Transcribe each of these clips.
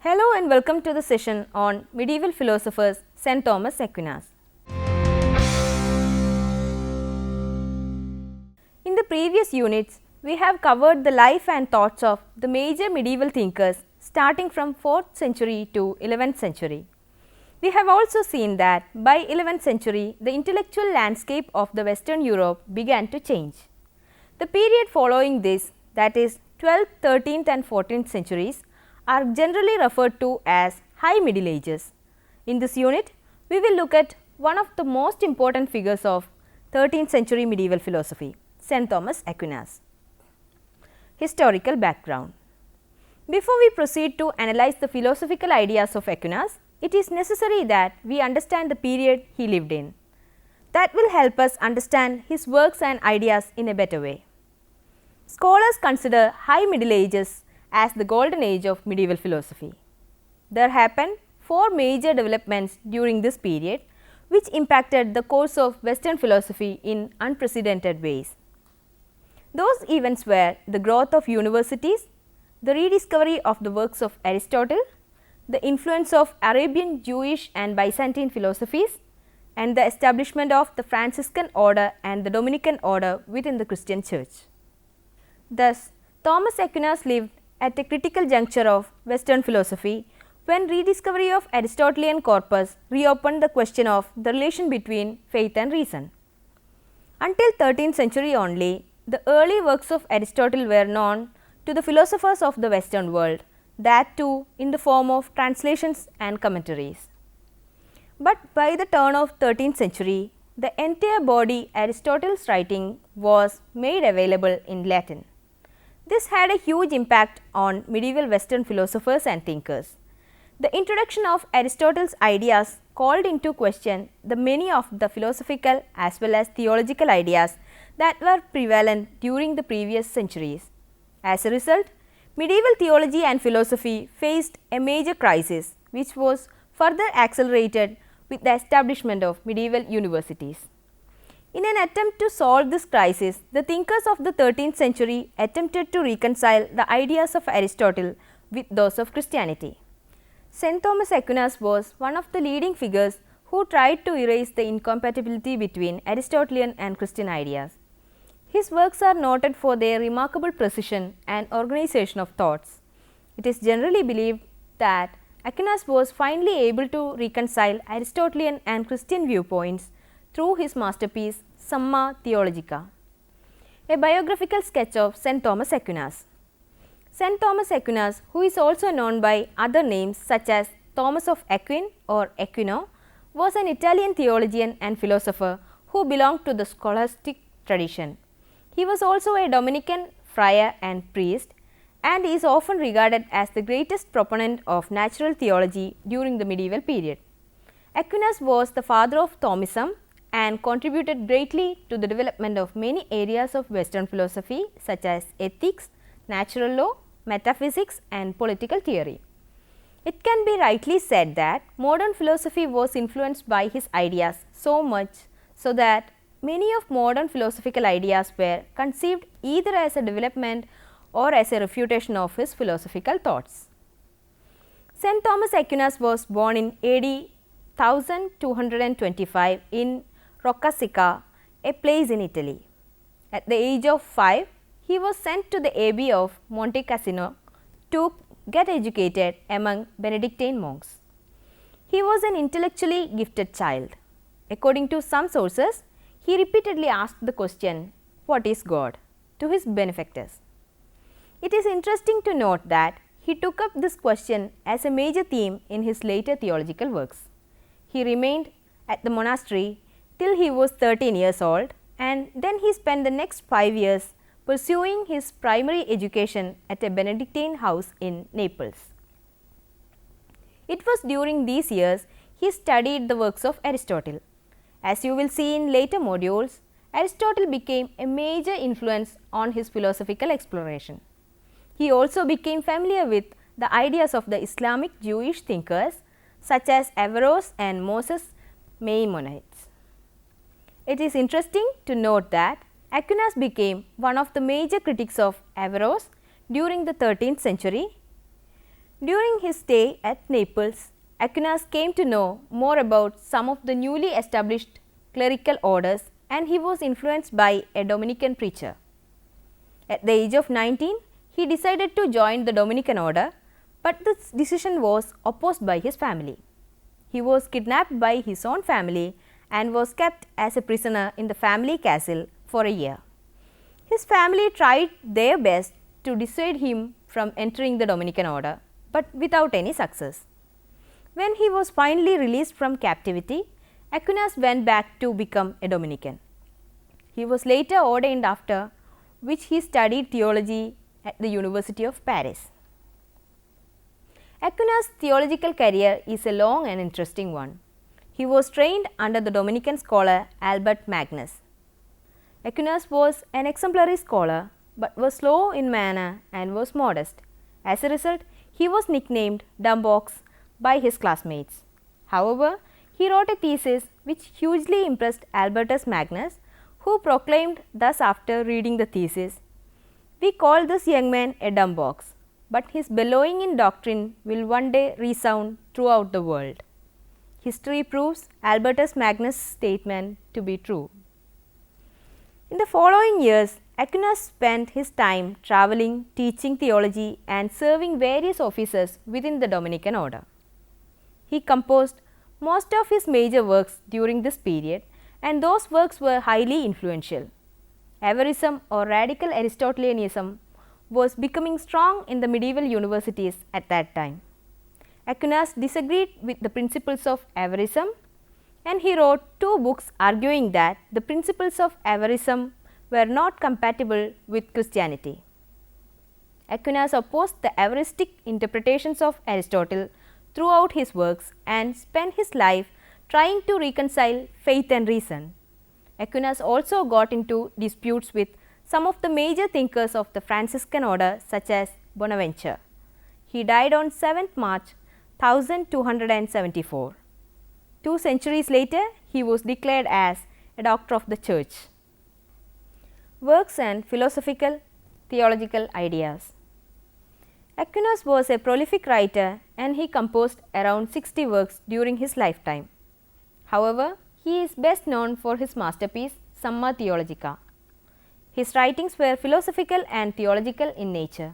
Hello and welcome to the session on medieval philosophers St. Thomas Aquinas. In the previous units, we have covered the life and thoughts of the major medieval thinkers starting from 4th century to 11th century. We have also seen that by 11th century, the intellectual landscape of the Western Europe began to change. The period following this, that is 12th, 13th and 14th centuries, are generally referred to as High Middle Ages. In this unit, we will look at one of the most important figures of 13th century medieval philosophy, St. Thomas Aquinas. Historical background. Before we proceed to analyze the philosophical ideas of Aquinas, it is necessary that we understand the period he lived in. That will help us understand his works and ideas in a better way. Scholars consider High Middle Ages as the golden age of medieval philosophy. There happened 4 major developments during this period which impacted the course of Western philosophy in unprecedented ways. Those events were the growth of universities, the rediscovery of the works of Aristotle, the influence of Arabian, Jewish and Byzantine philosophies, and the establishment of the Franciscan order and the Dominican order within the Christian Church. Thus, Thomas Aquinas lived at a critical juncture of Western philosophy when rediscovery of Aristotelian corpus reopened the question of the relation between faith and reason. Until 13th century only, the early works of Aristotle were known to the philosophers of the Western world, that too in the form of translations and commentaries. But by the turn of 13th century, the entire body Aristotle's writing was made available in Latin. This had a huge impact on medieval Western philosophers and thinkers. The introduction of Aristotle's ideas called into question the many of the philosophical as well as theological ideas that were prevalent during the previous centuries. As a result, medieval theology and philosophy faced a major crisis which was further accelerated with the establishment of medieval universities. In an attempt to solve this crisis, the thinkers of the 13th century attempted to reconcile the ideas of Aristotle with those of Christianity. St. Thomas Aquinas was one of the leading figures who tried to erase the incompatibility between Aristotelian and Christian ideas. His works are noted for their remarkable precision and organization of thoughts. It is generally believed that Aquinas was finally able to reconcile Aristotelian and Christian viewpoints through his masterpiece Summa Theologica. A biographical sketch of St. Thomas Aquinas. St. Thomas Aquinas, who is also known by other names such as Thomas of Aquin or Aquino, was an Italian theologian and philosopher who belonged to the scholastic tradition. He was also a Dominican friar and priest and is often regarded as the greatest proponent of natural theology during the medieval period. Aquinas was the father of Thomism and contributed greatly to the development of many areas of Western philosophy such as ethics, natural law, metaphysics and political theory. It can be rightly said that modern philosophy was influenced by his ideas so much so that many of modern philosophical ideas were conceived either as a development or as a refutation of his philosophical thoughts. St. Thomas Aquinas was born in AD 1225 in Roccasecca, a place in Italy. At the age of 5, he was sent to the Abbey of Monte Cassino to get educated among Benedictine monks. He was an intellectually gifted child. According to some sources, he repeatedly asked the question, "What is God?" to his benefactors. It is interesting to note that he took up this question as a major theme in his later theological works. He remained at the monastery till he was 13 years old and then he spent the next 5 years pursuing his primary education at a Benedictine house in Naples. It was during these years he studied the works of Aristotle. As you will see in later modules, Aristotle became a major influence on his philosophical exploration. He also became familiar with the ideas of the Islamic Jewish thinkers such as Averroes and Moses Maimonides. It is interesting to note that Aquinas became one of the major critics of Averroes during the 13th century. During his stay at Naples, Aquinas came to know more about some of the newly established clerical orders, and he was influenced by a Dominican preacher. At the age of 19, he decided to join the Dominican order, but this decision was opposed by his family. He was kidnapped by his own family and was kept as a prisoner in the family castle for a year. His family tried their best to dissuade him from entering the Dominican order, but without any success. When he was finally released from captivity, Aquinas went back to become a Dominican. He was later ordained, after which he studied theology at the University of Paris. Aquinas' theological career is a long and interesting one. He was trained under the Dominican scholar Albert Magnus. Aquinas was an exemplary scholar, but was slow in manner and was modest. As a result, he was nicknamed Dumbox by his classmates. However, he wrote a thesis which hugely impressed Albertus Magnus, who proclaimed thus after reading the thesis, "We call this young man a Dumbox, but his bellowing in doctrine will one day resound throughout the world." History proves Albertus Magnus' statement to be true. In the following years, Aquinas spent his time traveling, teaching theology, and serving various offices within the Dominican order. He composed most of his major works during this period, and those works were highly influential. Averism or radical Aristotelianism was becoming strong in the medieval universities at that time. Aquinas disagreed with the principles of Averism, and he wrote 2 books arguing that the principles of Averism were not compatible with Christianity. Aquinas opposed the Averistic interpretations of Aristotle throughout his works and spent his life trying to reconcile faith and reason. Aquinas also got into disputes with some of the major thinkers of the Franciscan order, such as Bonaventure. He died on 7th March 1274. 2 centuries later, he was declared as a doctor of the Church. Works and philosophical theological ideas. Aquinas was a prolific writer, and he composed around 60 works during his lifetime. However, he is best known for his masterpiece Summa Theologica. His writings were philosophical and theological in nature.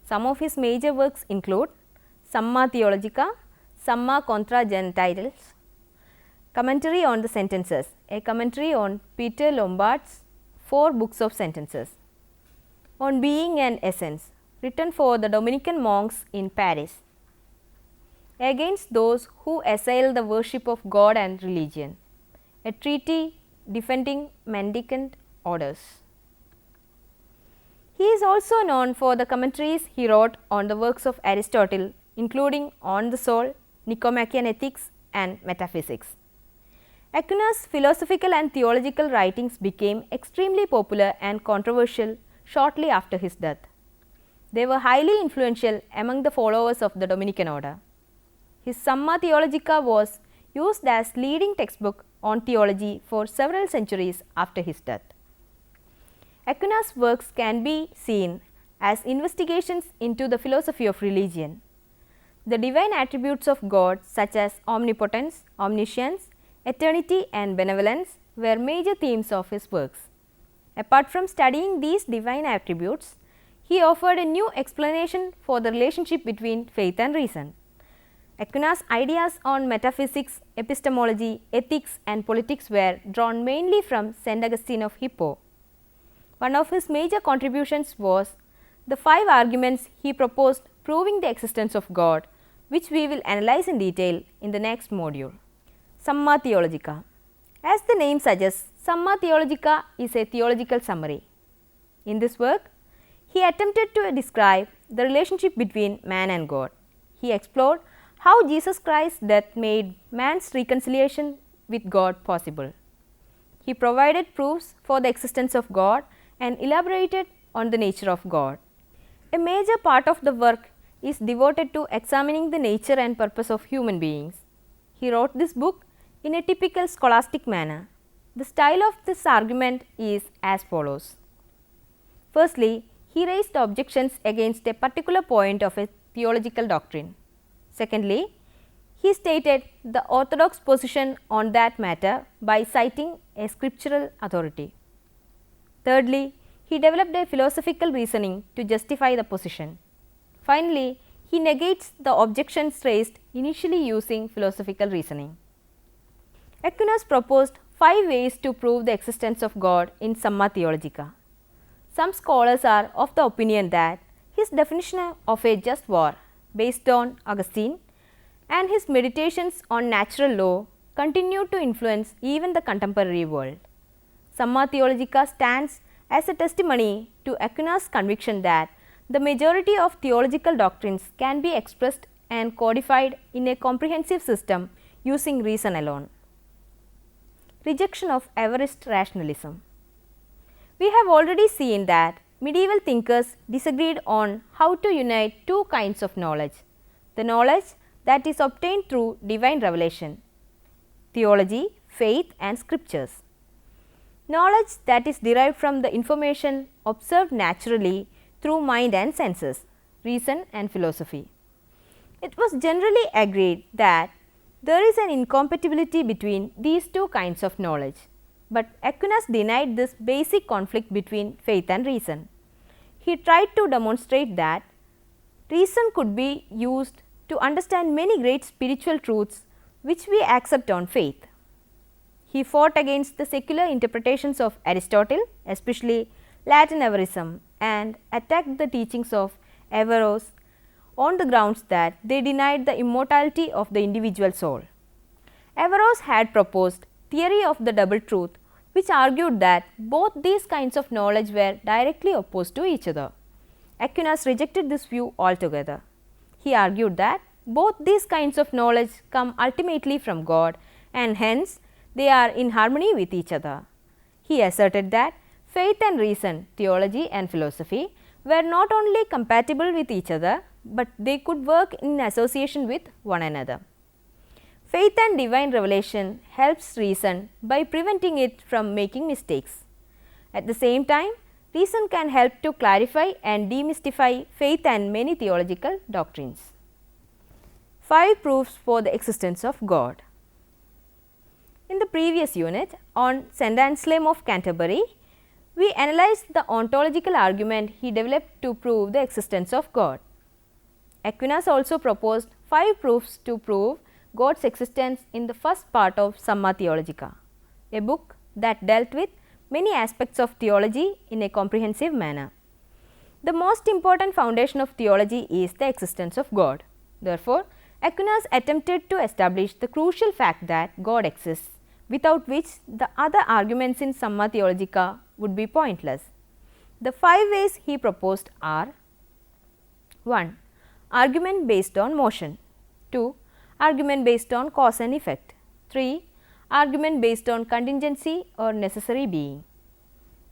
Some of his major works include Summa Theologica, Summa Contra Gentiles, Commentary on the Sentences, a commentary on Peter Lombard's 4 books of sentences, On Being and Essence, written for the Dominican monks in Paris, Against those who assail the worship of God and religion, a treatise defending mendicant orders. He is also known for the commentaries he wrote on the works of Aristotle, including On the Soul, Nicomachean Ethics, and Metaphysics. Aquinas' philosophical and theological writings became extremely popular and controversial shortly after his death. They were highly influential among the followers of the Dominican order. His Summa Theologica was used as leading textbook on theology for several centuries after his death. Aquinas' works can be seen as investigations into the philosophy of religion. The divine attributes of God, such as omnipotence, omniscience, eternity, and benevolence, were major themes of his works. Apart from studying these divine attributes, he offered a new explanation for the relationship between faith and reason. Aquinas' ideas on metaphysics, epistemology, ethics, and politics were drawn mainly from St. Augustine of Hippo. One of his major contributions was the 5 arguments he proposed proving the existence of God, which we will analyze in detail in the next module. Summa Theologica. As the name suggests, Summa Theologica is a theological summary. In this work, he attempted to describe the relationship between man and God. He explored how Jesus Christ's death made man's reconciliation with God possible. He provided proofs for the existence of God and elaborated on the nature of God. A major part of the work is devoted to examining the nature and purpose of human beings. He wrote this book in a typical scholastic manner. The style of this argument is as follows. Firstly, he raised objections against a particular point of a theological doctrine. Secondly, he stated the orthodox position on that matter by citing a scriptural authority. Thirdly, he developed a philosophical reasoning to justify the position. Finally, he negates the objections raised initially using philosophical reasoning. Aquinas proposed 5 ways to prove the existence of God in Summa Theologica. Some scholars are of the opinion that his definition of a just war, based on Augustine, and his meditations on natural law continue to influence even the contemporary world. Summa Theologica stands as a testimony to Aquinas' conviction that the majority of theological doctrines can be expressed and codified in a comprehensive system using reason alone. Rejection of Averist rationalism. We have already seen that medieval thinkers disagreed on how to unite two kinds of knowledge: the knowledge that is obtained through divine revelation, theology, faith and scriptures; knowledge that is derived from the information observed naturally through mind and senses, reason and philosophy. It was generally agreed that there is an incompatibility between these two kinds of knowledge, but Aquinas denied this basic conflict between faith and reason. He tried to demonstrate that reason could be used to understand many great spiritual truths which we accept on faith. He fought against the secular interpretations of Aristotle, especially Latin Averism, and attacked the teachings of Averroes on the grounds that they denied the immortality of the individual soul. Averroes had proposed theory of the double truth, which argued that both these kinds of knowledge were directly opposed to each other. Aquinas rejected this view altogether. He argued that both these kinds of knowledge come ultimately from God and hence they are in harmony with each other. He asserted that faith and reason, theology and philosophy were not only compatible with each other, but they could work in association with one another. Faith and divine revelation helps reason by preventing it from making mistakes. At the same time, reason can help to clarify and demystify faith and many theological doctrines. 5 proofs for the existence of God. In the previous unit on St. Anselm of Canterbury, we analyzed the ontological argument he developed to prove the existence of God. Aquinas also proposed 5 proofs to prove God's existence in the first part of Summa Theologica, a book that dealt with many aspects of theology in a comprehensive manner. The most important foundation of theology is the existence of God. Therefore, Aquinas attempted to establish the crucial fact that God exists, without which the other arguments in Summa Theologica would be pointless. The 5 ways he proposed are: 1. Argument based on motion. 2. Argument based on cause and effect. 3. Argument based on contingency or necessary being.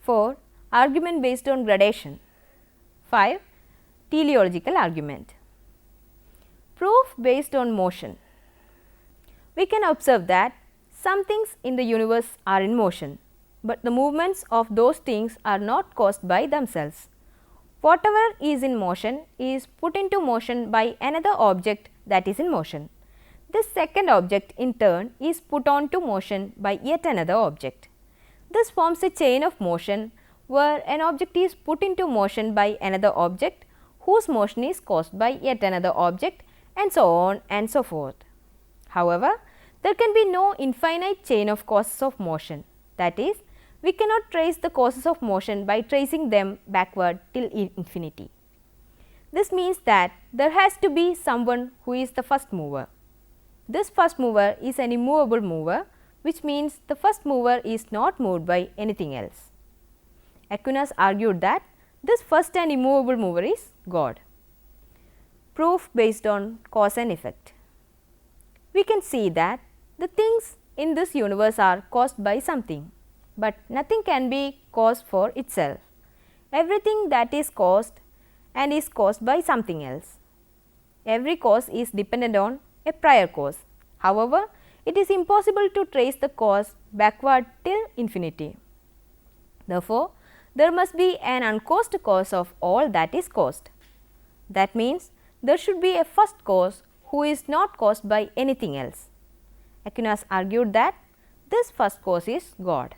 4. Argument based on gradation. 5. Teleological argument. Proof based on motion. We can observe that some things in the universe are in motion, but the movements of those things are not caused by themselves. Whatever is in motion is put into motion by another object that is in motion. This second object in turn is put on to motion by yet another object. This forms a chain of motion where an object is put into motion by another object whose motion is caused by yet another object, and so on and so forth. However, there can be no infinite chain of causes of motion, that is, we cannot trace the causes of motion by tracing them backward till infinity. This means that there has to be someone who is the first mover. This first mover is an immovable mover, which means the first mover is not moved by anything else. Aquinas argued that this first and immovable mover is God. Proof based on cause and effect. We can see that the things in this universe are caused by something, but nothing can be caused for itself. Everything that is caused and is caused by something else. Every cause is dependent on a prior cause. However, it is impossible to trace the cause backward till infinity. Therefore, there must be an uncaused cause of all that is caused. That means there should be a first cause who is not caused by anything else. Aquinas argued that this first cause is God.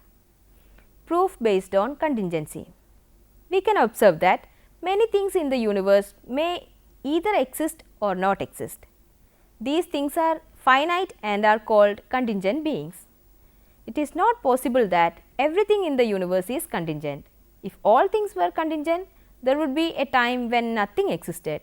Proof based on contingency. We can observe that many things in the universe may either exist or not exist. These things are finite and are called contingent beings. It is not possible that everything in the universe is contingent. If all things were contingent, there would be a time when nothing existed.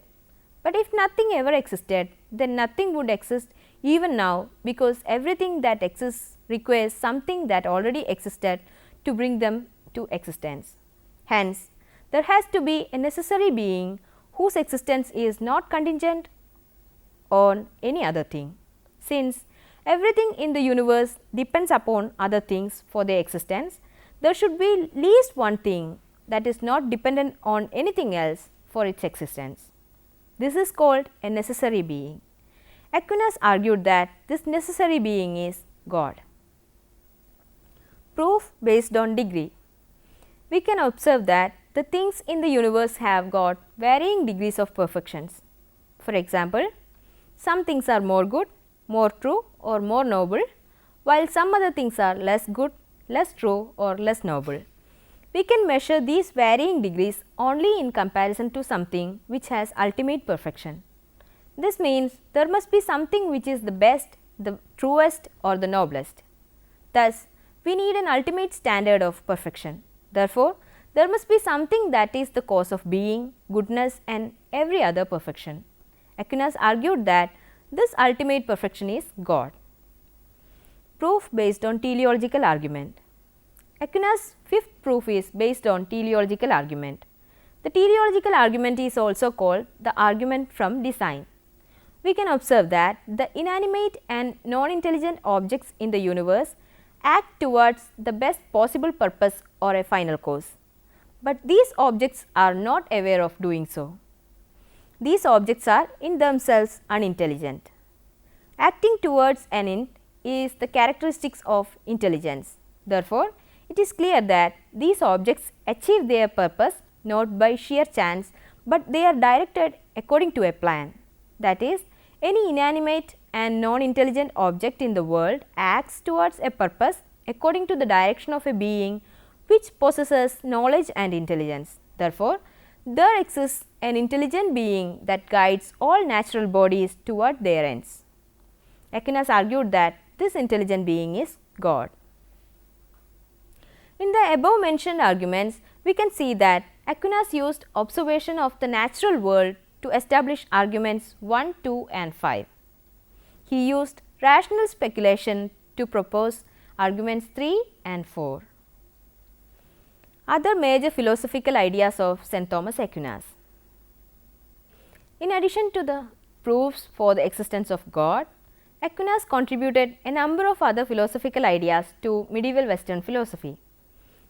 But if nothing ever existed, then nothing would exist even now, because everything that exists requires something that already existed to bring them to existence. Hence, there has to be a necessary being whose existence is not contingent on any other thing. Since everything in the universe depends upon other things for their existence, there should be least one thing that is not dependent on anything else for its existence. This is called a necessary being. Aquinas argued that this necessary being is God. Proof based on degree. We can observe that the things in the universe have got varying degrees of perfections. For example, some things are more good, more true or more noble, while some other things are less good, less true or less noble. We can measure these varying degrees only in comparison to something which has ultimate perfection. This means there must be something which is the best, the truest or the noblest. Thus, we need an ultimate standard of perfection. Therefore, there must be something that is the cause of being, goodness and every other perfection. Aquinas argued that this ultimate perfection is God. Proof based on teleological argument. Aquinas' fifth proof is based on teleological argument. The teleological argument is also called the argument from design. We can observe that the inanimate and non-intelligent objects in the universe act towards the best possible purpose or a final cause, but these objects are not aware of doing so. These objects are in themselves unintelligent. Acting towards an end is the characteristics of intelligence. Therefore, it is clear that these objects achieve their purpose not by sheer chance, but they are directed according to a plan. That is, any inanimate and non-intelligent object in the world acts towards a purpose according to the direction of a being which possesses knowledge and intelligence. Therefore, there exists an intelligent being that guides all natural bodies toward their ends. Aquinas argued that this intelligent being is God. In the above mentioned arguments, we can see that Aquinas used observation of the natural world to establish arguments 1, 2 and 5. He used rational speculation to propose arguments 3 and 4. Other major philosophical ideas of St. Thomas Aquinas. In addition to the proofs for the existence of God, Aquinas contributed a number of other philosophical ideas to medieval Western philosophy.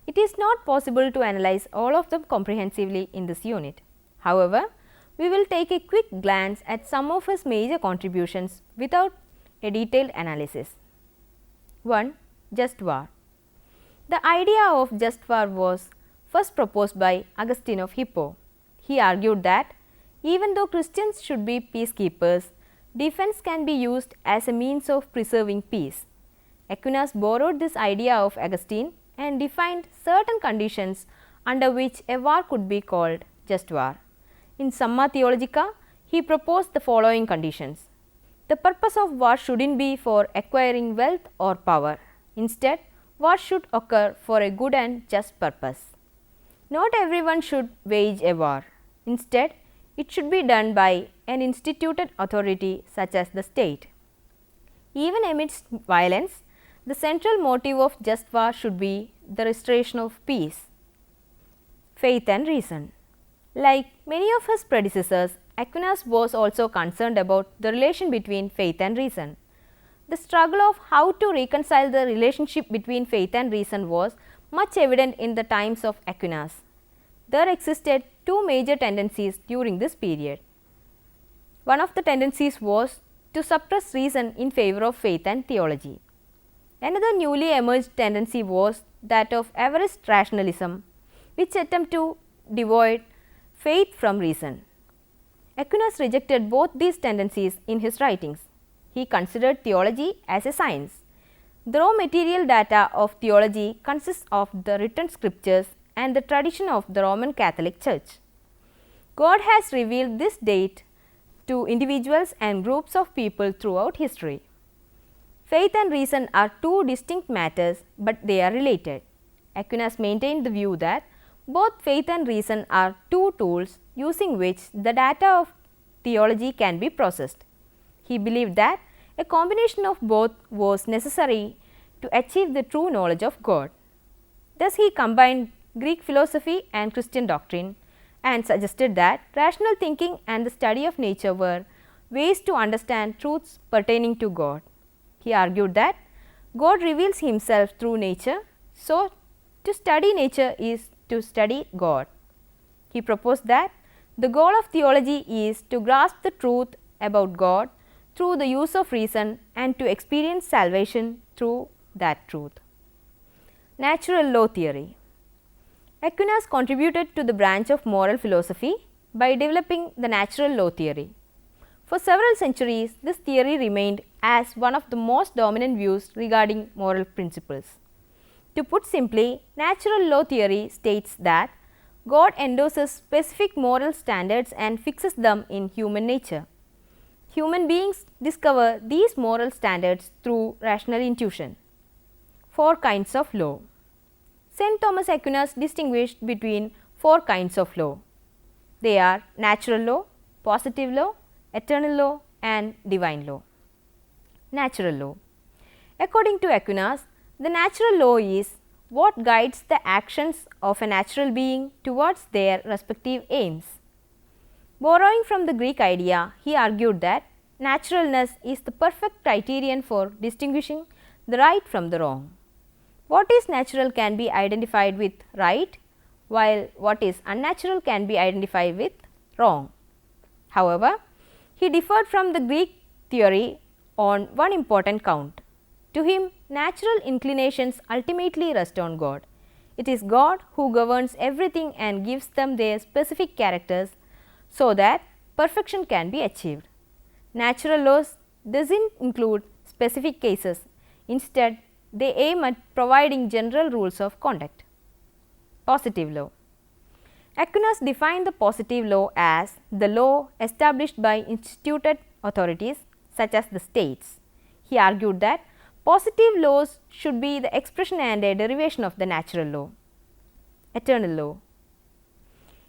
It is not possible to analyze all of them comprehensively in this unit. However, we will take a quick glance at some of his major contributions without a detailed analysis. 1. Just war. The idea of just war was first proposed by Augustine of Hippo. He argued that even though Christians should be peacekeepers, defense can be used as a means of preserving peace. Aquinas borrowed this idea of Augustine and defined certain conditions under which a war could be called just war. In Summa Theologica, he proposed the following conditions. The purpose of war shouldn't be for acquiring wealth or power. Instead, war should occur for a good and just purpose. Not everyone should wage a war. Instead, it should be done by an instituted authority such as the state. Even amidst violence, the central motive of just war should be the restoration of peace. Faith and reason. Like many of his predecessors, Aquinas was also concerned about the relation between faith and reason. The struggle of how to reconcile the relationship between faith and reason was much evident in the times of Aquinas. There existed two major tendencies during this period. One of the tendencies was to suppress reason in favor of faith and theology. Another newly emerged tendency was that of avarist rationalism, which attempted to divide faith from reason. Aquinas rejected both these tendencies in his writings. He considered theology as a science. The raw material data of theology consists of the written scriptures and the tradition of the Roman Catholic Church. God has revealed this date to individuals and groups of people throughout history. Faith and reason are two distinct matters, but they are related. Aquinas maintained the view that both faith and reason are two tools using which the data of theology can be processed. He believed that a combination of both was necessary to achieve the true knowledge of God. Thus, he combined Greek philosophy and Christian doctrine and suggested that rational thinking and the study of nature were ways to understand truths pertaining to God. He argued that God reveals himself through nature, so to study nature is to study God. He proposed that the goal of theology is to grasp the truth about God through the use of reason and to experience salvation through that truth. Natural law theory. Aquinas contributed to the branch of moral philosophy by developing the natural law theory. For several centuries, this theory remained as one of the most dominant views regarding moral principles. To put simply, natural law theory states that God endorses specific moral standards and fixes them in human nature. Human beings discover these moral standards through rational intuition. 4 kinds of law. St. Thomas Aquinas distinguished between 4 kinds of law. They are natural law, positive law, eternal law and divine law. Natural law. According to Aquinas, the natural law is what guides the actions of a natural being towards their respective aims. Borrowing from the Greek idea, he argued that naturalness is the perfect criterion for distinguishing the right from the wrong. What is natural can be identified with right, while what is unnatural can be identified with wrong. However, he differed from the Greek theory on one important count. To him, natural inclinations ultimately rest on God. It is God who governs everything and gives them their specific characters so that perfection can be achieved. Natural laws does not include specific cases. Instead, they aim at providing general rules of conduct. Positive law. Aquinas defined the positive law as the law established by instituted authorities such as the states. He argued that positive laws should be the expression and a derivation of the natural law. Eternal law.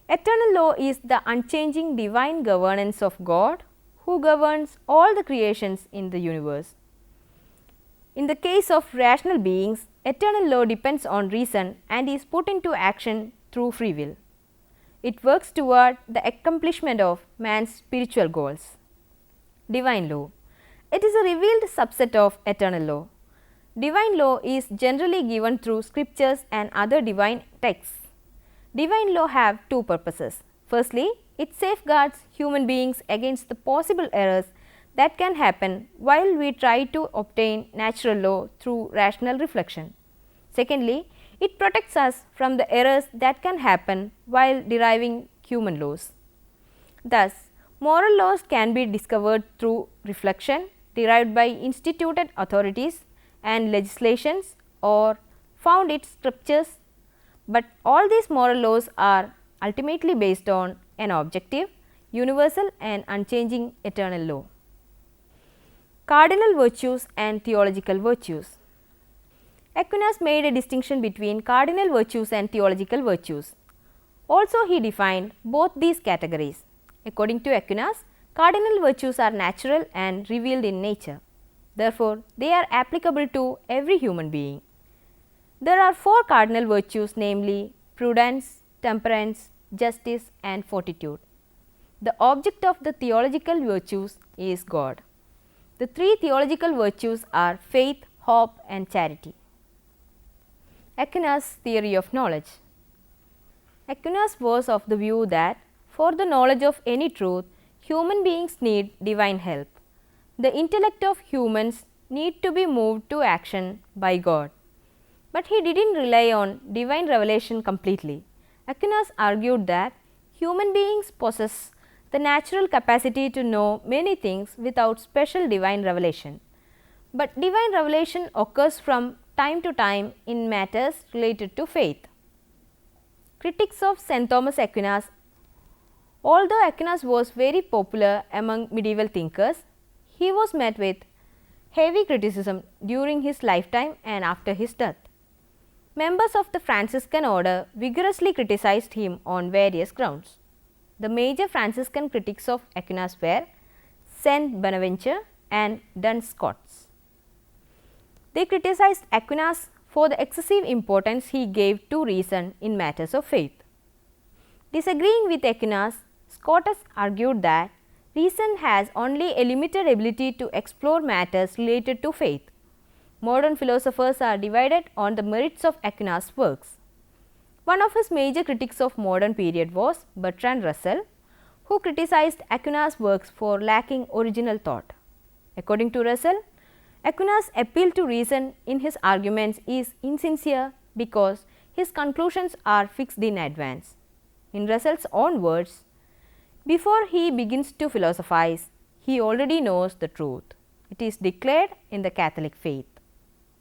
Eternal law is the unchanging divine governance of God who governs all the creations in the universe. In the case of rational beings, eternal law depends on reason and is put into action through free will. It works toward the accomplishment of man's spiritual goals. Divine law. It is a revealed subset of eternal law. Divine law is generally given through scriptures and other divine texts. Divine law have 2 purposes. Firstly, it safeguards human beings against the possible errors that can happen while we try to obtain natural law through rational reflection. Secondly, it protects us from the errors that can happen while deriving human laws. Thus, moral laws can be discovered through reflection derived by instituted authorities and legislations or found in scriptures, but all these moral laws are ultimately based on an objective, universal and unchanging eternal law. Cardinal virtues and theological virtues. Aquinas made a distinction between cardinal virtues and theological virtues. Also, he defined both these categories. According to Aquinas, cardinal virtues are natural and revealed in nature. Therefore, they are applicable to every human being. There are 4 cardinal virtues, namely prudence, temperance, justice and fortitude. The object of the theological virtues is God. The 3 theological virtues are faith, hope and charity. Aquinas' theory of knowledge. Aquinas was of the view that for the knowledge of any truth, human beings need divine help. The intellect of humans need to be moved to action by God. But he did not rely on divine revelation completely. Aquinas argued that human beings possess the natural capacity to know many things without special divine revelation. But divine revelation occurs from time to time in matters related to faith. Critics of St. Thomas Aquinas. Although Aquinas was very popular among medieval thinkers, he was met with heavy criticism during his lifetime and after his death. Members of the Franciscan order vigorously criticized him on various grounds. The major Franciscan critics of Aquinas were Saint Bonaventure and Duns Scotus. They criticized Aquinas for the excessive importance he gave to reason in matters of faith. Disagreeing with Aquinas, Scotus argued that reason has only a limited ability to explore matters related to faith. Modern philosophers are divided on the merits of Aquinas' works. One of his major critics of modern period was Bertrand Russell, who criticized Aquinas' works for lacking original thought. According to Russell, Aquinas' appeal to reason in his arguments is insincere because his conclusions are fixed in advance. In Russell's own words, before he begins to philosophize, he already knows the truth. It is declared in the Catholic faith.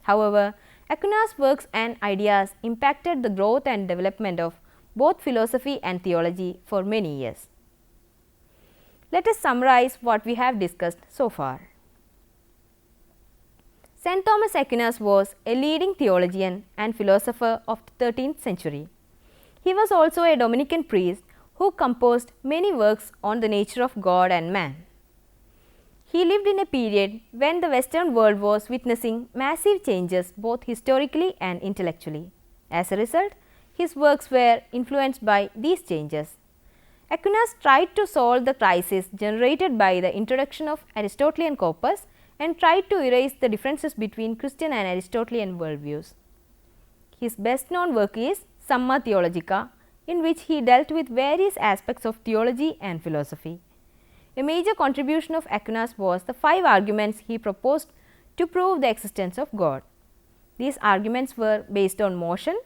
However, Aquinas' works and ideas impacted the growth and development of both philosophy and theology for many years. Let us summarize what we have discussed so far. St. Thomas Aquinas was a leading theologian and philosopher of the 13th century. He was also a Dominican priest who composed many works on the nature of God and man. He lived in a period when the Western world was witnessing massive changes both historically and intellectually. As a result, his works were influenced by these changes. Aquinas tried to solve the crisis generated by the introduction of Aristotelian corpus and tried to erase the differences between Christian and Aristotelian worldviews. His best known work is Summa Theologica, in which he dealt with various aspects of theology and philosophy. A major contribution of Aquinas was the 5 arguments he proposed to prove the existence of God. These arguments were based on motion,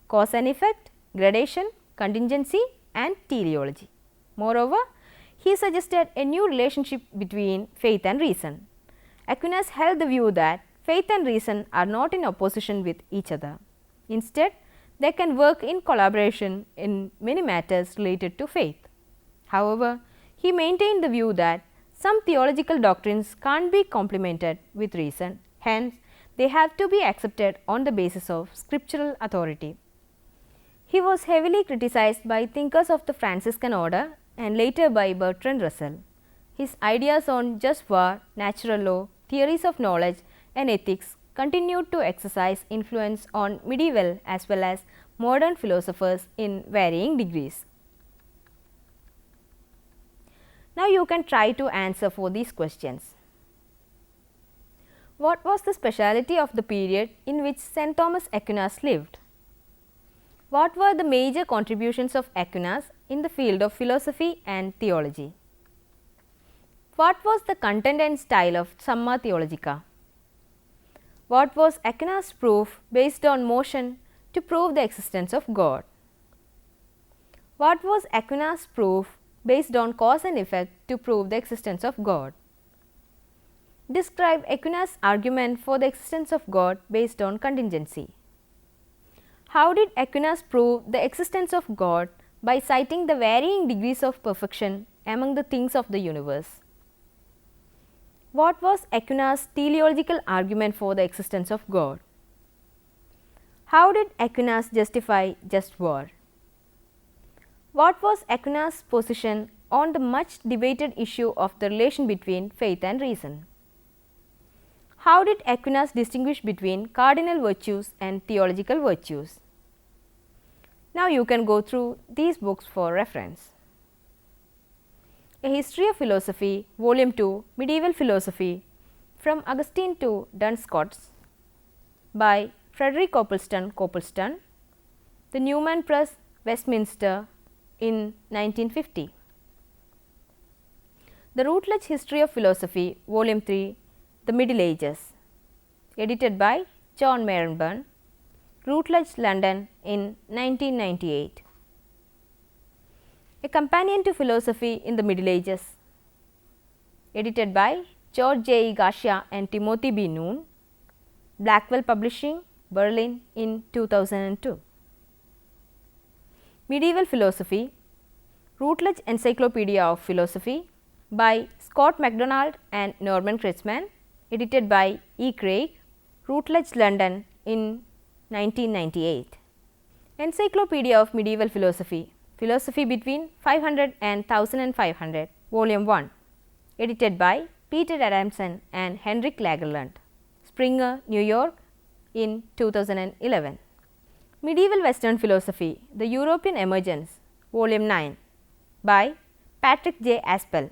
cause and effect, gradation, contingency and teleology. Moreover, he suggested a new relationship between faith and reason. Aquinas held the view that faith and reason are not in opposition with each other. Instead, they can work in collaboration in many matters related to faith. However, he maintained the view that some theological doctrines can't be complemented with reason, hence they have to be accepted on the basis of scriptural authority. He was heavily criticized by thinkers of the Franciscan order and later by Bertrand Russell. His ideas on just war, natural law, theories of knowledge and ethics continued to exercise influence on medieval as well as modern philosophers in varying degrees. Now, you can try to answer for these questions. What was the speciality of the period in which St. Thomas Aquinas lived? What were the major contributions of Aquinas in the field of philosophy and theology? What was the content and style of Summa Theologica? What was Aquinas' proof based on motion to prove the existence of God? What was Aquinas' proof based on cause and effect to prove the existence of God? Describe Aquinas' argument for the existence of God based on contingency. How did Aquinas prove the existence of God by citing the varying degrees of perfection among the things of the universe? What was Aquinas' teleological argument for the existence of God? How did Aquinas justify just war? What was Aquinas' position on the much debated issue of the relation between faith and reason? How did Aquinas distinguish between cardinal virtues and theological virtues? Now, you can go through these books for reference. A History of Philosophy, Volume 2, Medieval Philosophy, From Augustine to Duns Scotus, by Frederick Copleston, The Newman Press, Westminster, in 1950. The Routledge History of Philosophy, Volume 3, The Middle Ages, edited by John Marenburn, Routledge, London, in 1998. A Companion to Philosophy in the Middle Ages, edited by George J. E. Garcia and Timothy B. Noon, Blackwell Publishing, Berlin in 2002. Medieval Philosophy, Routledge Encyclopedia of Philosophy by Scott MacDonald and Norman Kritzman, edited by E. Craig, Routledge, London in 1998. Encyclopedia of Medieval Philosophy, Philosophy between 500 and 1500, Volume 1, edited by Peter Adamson and Henrik Lagerlund, Springer, New York in 2011. Medieval Western Philosophy, The European Emergence, Volume 9, by Patrick J. Aspel,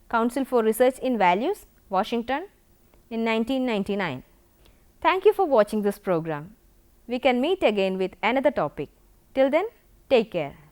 Council for Research in Values, Washington in 1999. Thank you for watching this program. We can meet again with another topic. Till then, take care.